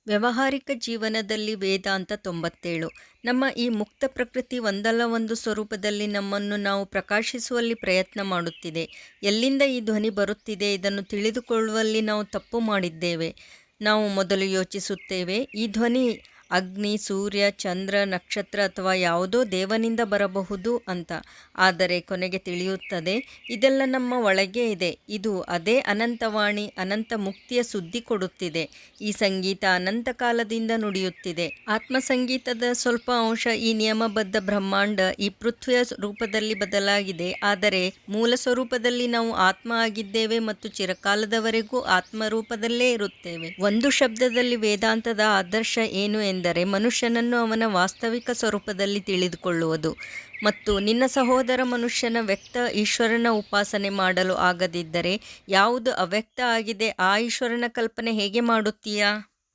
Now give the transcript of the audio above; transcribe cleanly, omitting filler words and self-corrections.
ವ್ಯಾವಹಾರಿಕ ಜೀವನದಲ್ಲಿ ವೇದಾಂತ 97. ನಮ್ಮ ಈ ಮುಕ್ತ ಪ್ರಕೃತಿ ಒಂದಲ್ಲ ಒಂದು ಸ್ವರೂಪದಲ್ಲಿ ನಮ್ಮನ್ನು ನಾವು ಪ್ರಕಾಶಿಸುವಲ್ಲಿ ಪ್ರಯತ್ನ ಮಾಡುತ್ತಿದೆ. ಎಲ್ಲಿಂದ ಈ ಧ್ವನಿ ಬರುತ್ತಿದೆ, ಇದನ್ನು ತಿಳಿದುಕೊಳ್ಳುವಲ್ಲಿ ನಾವು ತಪ್ಪು ಮಾಡಿದ್ದೇವೆ. ನಾವು ಮೊದಲು ಯೋಚಿಸುತ್ತೇವೆ, ಈ ಧ್ವನಿ ಅಗ್ನಿ, ಸೂರ್ಯ, ಚಂದ್ರ, ನಕ್ಷತ್ರ ಅಥವಾ ಯಾವುದೋ ದೇವನಿಂದ ಬರಬಹುದು ಅಂತ. ಆದರೆ ಕೊನೆಗೆ ತಿಳಿಯುತ್ತದೆ, ಇದೆಲ್ಲ ನಮ್ಮ ಒಳಗೆ ಇದೆ. ಇದು ಅದೇ ಅನಂತವಾಣಿ, ಅನಂತ ಮುಕ್ತಿಯ ಸುದ್ದಿ ಕೊಡುತ್ತಿದೆ. ಈ ಸಂಗೀತ ಅನಂತ ಕಾಲದಿಂದ ನುಡಿಯುತ್ತಿದೆ. ಆತ್ಮ ಸಂಗೀತದ ಸ್ವಲ್ಪ ಅಂಶ ಈ ನಿಯಮಬದ್ಧ ಬ್ರಹ್ಮಾಂಡ, ಈ ಪೃಥ್ವಿಯ ರೂಪದಲ್ಲಿ ಬದಲಾಗಿದೆ. ಆದರೆ ಮೂಲ ಸ್ವರೂಪದಲ್ಲಿ ನಾವು ಆತ್ಮ ಆಗಿದ್ದೇವೆ ಮತ್ತು ಚಿರಕಾಲದವರೆಗೂ ಆತ್ಮ ರೂಪದಲ್ಲೇ ಇರುತ್ತೇವೆ. ಒಂದು ಶಬ್ದದಲ್ಲಿ ವೇದಾಂತದ ಆದರ್ಶ ಏನು ಎಂದರೆ ಮನುಷ್ಯನನ್ನು ಅವನ ವಾಸ್ತವಿಕ ಸ್ವರೂಪದಲ್ಲಿ ತಿಳಿದುಕೊಳ್ಳುವುದು. ಮತ್ತು ನಿನ್ನ ಸಹೋದರ ಮನುಷ್ಯನ ವ್ಯಕ್ತ ಈಶ್ವರನ ಉಪಾಸನೆ ಮಾಡಲು ಆಗದಿದ್ದರೆ ಯಾವುದು ಅವ್ಯಕ್ತ ಆಗಿದೆ ಆ ಈಶ್ವರನ ಕಲ್ಪನೆ ಹೇಗೆ ಮಾಡುತ್ತೀಯಾ?